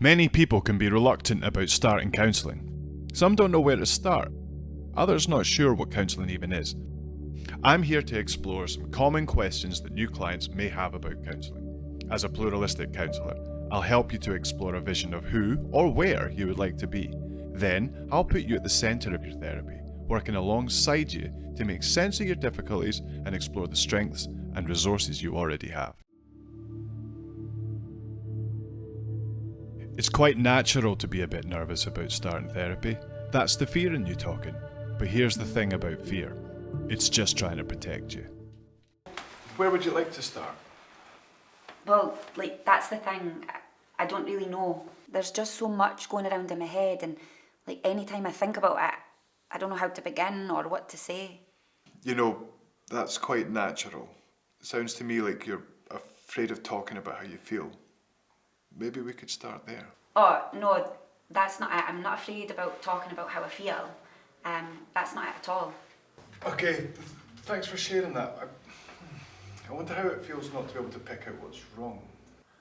Many people can be reluctant about starting counselling. Some don't know where to start, others not sure what counselling even is. I'm here to explore some common questions that new clients may have about counselling. As a pluralistic counsellor, I'll help you to explore a vision of who or where you would like to be. Then, I'll put you at the centre of your therapy, working alongside you to make sense of your difficulties and explore the strengths and resources you already have. It's quite natural to be a bit nervous about starting therapy. That's the fear in you talking. But here's the thing about fear. It's just trying to protect you. Where would you like to start? Well, that's the thing. I don't really know. There's just so much going around in my head, and anytime I think about it, I don't know how to begin or what to say. You know, that's quite natural. It sounds to me like you're afraid of talking about how you feel. Maybe we could start there. Oh, no, that's not it. I'm not afraid about talking about how I feel. That's not it at all. Okay, thanks for sharing that. I wonder how it feels not to be able to pick out what's wrong.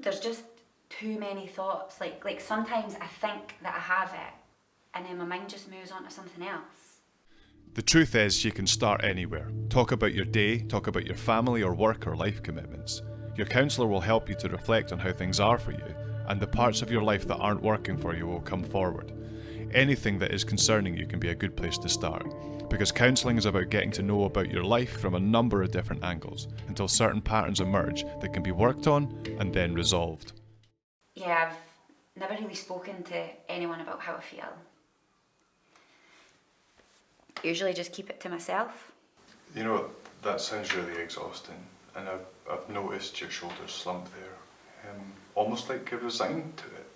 There's just too many thoughts. Like sometimes I think that I have it, and then my mind just moves on to something else. The truth is, you can start anywhere. Talk about your day, talk about your family or work or life commitments. Your counsellor will help you to reflect on how things are for you, and the parts of your life that aren't working for you will come forward. Anything that is concerning you can be a good place to start, because counselling is about getting to know about your life from a number of different angles until certain patterns emerge that can be worked on and then resolved. Yeah, I've never really spoken to anyone about how I feel. Usually just keep it to myself. You know, that sounds really exhausting, and I've noticed your shoulders slump there, almost like you're resigned to it.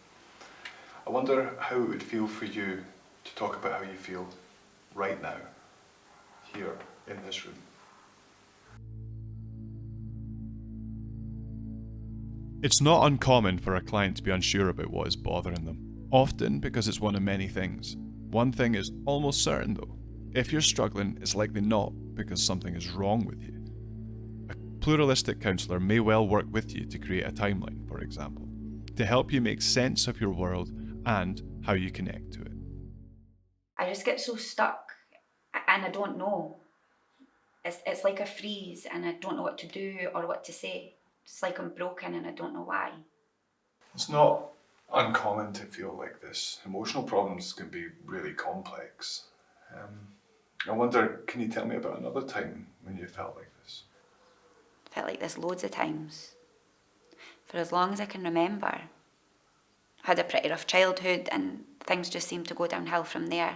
I wonder how it would feel for you to talk about how you feel right now, here in this room. It's not uncommon for a client to be unsure about what is bothering them, often because it's one of many things. One thing is almost certain though. If you're struggling, it's likely not because something is wrong with you. A pluralistic counsellor may well work with you to create a timeline, for example, to help you make sense of your world and how you connect to it. I just get so stuck and I don't know. It's like a freeze and I don't know what to do or what to say. It's like I'm broken and I don't know why. It's not uncommon to feel like this. Emotional problems can be really complex. I wonder, can you tell me about another time when you felt like this? I felt like this loads of times. For as long as I can remember. I had a pretty rough childhood and things just seemed to go downhill from there.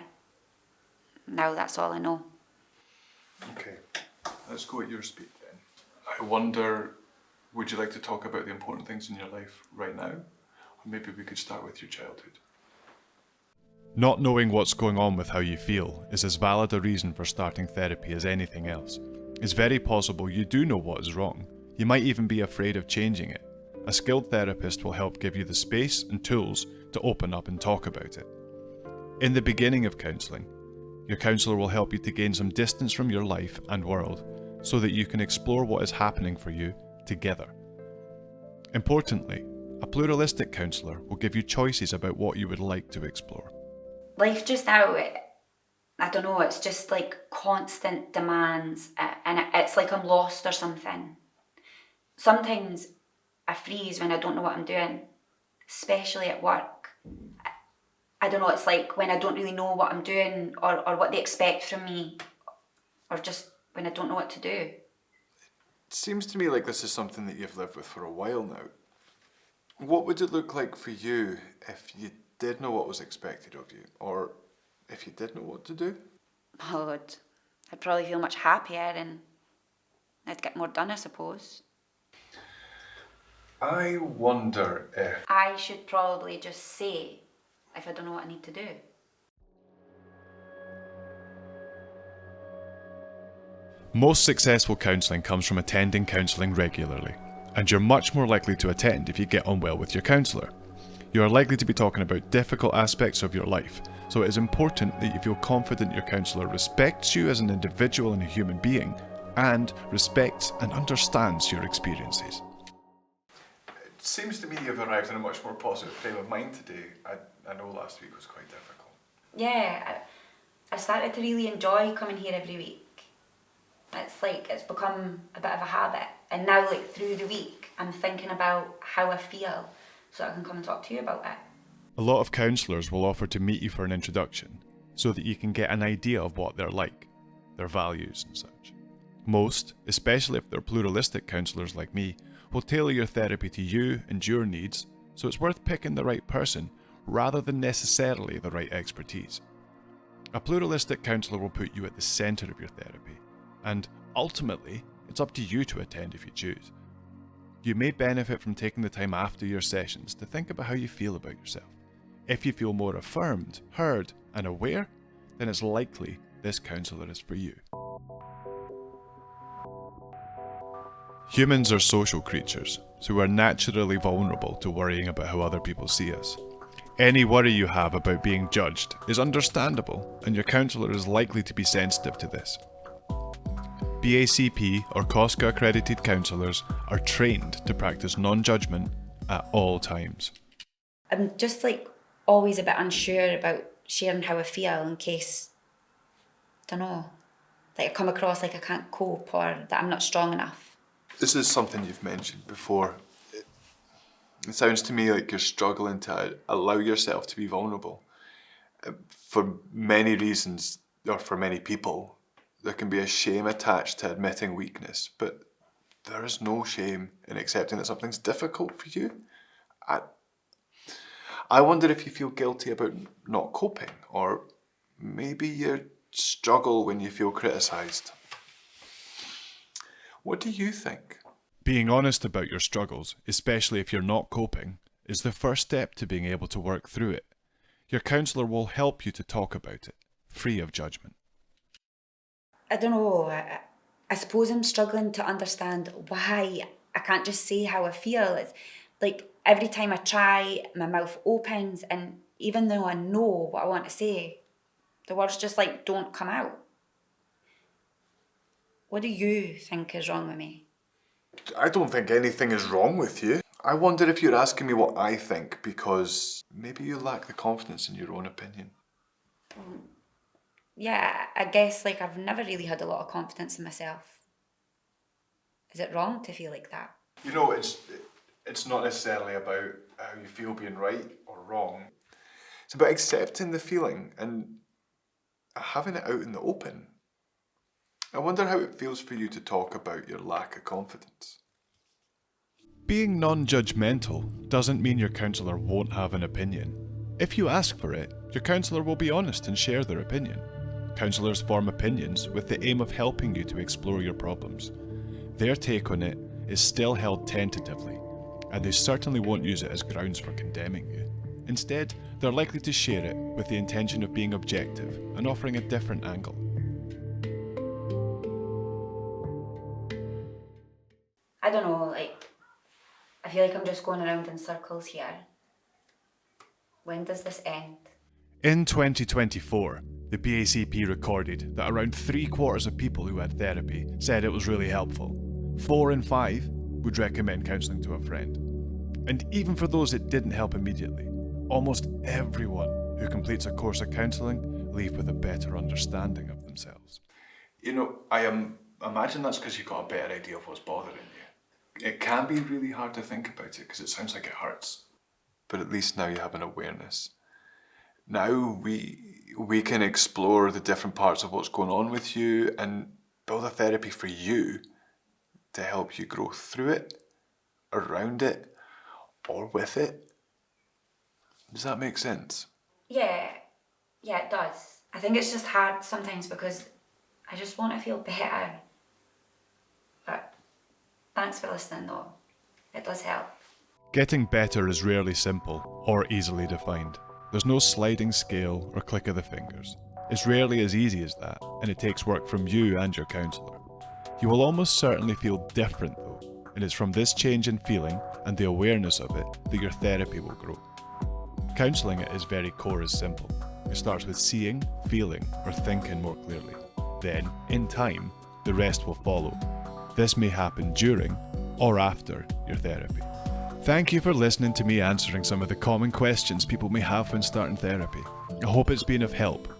Now that's all I know. Okay, let's go at your speed then. I wonder, would you like to talk about the important things in your life right now? Or maybe we could start with your childhood. Not knowing what's going on with how you feel is as valid a reason for starting therapy as anything else. It's very possible you do know what is wrong. You might even be afraid of changing it. A skilled therapist will help give you the space and tools to open up and talk about it. In the beginning of counselling, your counsellor will help you to gain some distance from your life and world so that you can explore what is happening for you together. Importantly, a pluralistic counsellor will give you choices about what you would like to explore. Life just now, I don't know, it's just like constant demands and it's like I'm lost or something. Sometimes I freeze when I don't know what I'm doing, especially at work. I don't know, it's like when I don't really know what I'm doing or what they expect from me, or just when I don't know what to do. It seems to me like this is something that you've lived with for a while now. What would it look like for you if you did know what was expected of you, or if you did know what to do? Oh, I'd probably feel much happier and I'd get more done, I suppose. I wonder if... I should probably just say if I don't know what I need to do. Most successful counselling comes from attending counselling regularly, and you're much more likely to attend if you get on well with your counsellor. You are likely to be talking about difficult aspects of your life, so it is important that you feel confident your counsellor respects you as an individual and a human being, and respects and understands your experiences. seems to me you've arrived in a much more positive frame of mind today. I know last week was quite difficult. Yeah, I started to really enjoy coming here every week. It's like it's become a bit of a habit. And now, like, through the week, I'm thinking about how I feel so I can come and talk to you about it. A lot of counsellors will offer to meet you for an introduction so that you can get an idea of what they're like, their values and such. Most, especially if they're pluralistic counsellors like me, will tailor your therapy to you and your needs, so it's worth picking the right person rather than necessarily the right expertise. A pluralistic counsellor will put you at the centre of your therapy, and ultimately, it's up to you to attend if you choose. You may benefit from taking the time after your sessions to think about how you feel about yourself. If you feel more affirmed, heard, and aware, then it's likely this counsellor is for you. Humans are social creatures, so we're naturally vulnerable to worrying about how other people see us. Any worry you have about being judged is understandable, and your counsellor is likely to be sensitive to this. BACP or COSCA accredited counsellors are trained to practice non-judgment at all times. I'm just like always a bit unsure about sharing how I feel in case, I don't know, like I come across like I can't cope or that I'm not strong enough. This is something you've mentioned before. It sounds to me like you're struggling to allow yourself to be vulnerable. For many reasons, or for many people, there can be a shame attached to admitting weakness, but there is no shame in accepting that something's difficult for you. I wonder if you feel guilty about not coping, or maybe you struggle when you feel criticised. What do you think? Being honest about your struggles, especially if you're not coping, is the first step to being able to work through it. Your counsellor will help you to talk about it, free of judgment. I don't know, I suppose I'm struggling to understand why I can't just say how I feel. It's like every time I try, my mouth opens, and even though I know what I want to say, the words just like don't come out. What do you think is wrong with me? I don't think anything is wrong with you. I wonder if you're asking me what I think because maybe you lack the confidence in your own opinion. Yeah, I guess like I've never really had a lot of confidence in myself. Is it wrong to feel like that? You know, it's not necessarily about how you feel being right or wrong. It's about accepting the feeling and having it out in the open. I wonder how it feels for you to talk about your lack of confidence. Being non-judgmental doesn't mean your counsellor won't have an opinion. If you ask for it, your counsellor will be honest and share their opinion. Counsellors form opinions with the aim of helping you to explore your problems. Their take on it is still held tentatively, and they certainly won't use it as grounds for condemning you. Instead, they're likely to share it with the intention of being objective and offering a different angle. I don't know, like, I feel like I'm just going around in circles here. When does this end? In 2024, the BACP recorded that around 3/4 of people who had therapy said it was really helpful. 4 in 5 would recommend counselling to a friend. And even for those it didn't help immediately, almost everyone who completes a course of counselling leave with a better understanding of themselves. You know, I imagine that's because you've got a better idea of what's bothering you. It can be really hard to think about it because it sounds like it hurts. But at least now you have an awareness. Now we can explore the different parts of what's going on with you and build a therapy for you to help you grow through it, around it, or with it. Does that make sense? Yeah, it does. I think it's just hard sometimes because I just want to feel better. But thanks for listening though. It does help. Getting better is rarely simple or easily defined. There's no sliding scale or click of the fingers. It's rarely as easy as that, and it takes work from you and your counsellor. You will almost certainly feel different though, and it's from this change in feeling and the awareness of it that your therapy will grow. Counselling at its very core is simple. It starts with seeing, feeling, or thinking more clearly. Then, in time, the rest will follow. This may happen during or after your therapy. Thank you for listening to me answering some of the common questions people may have when starting therapy. I hope it's been of help.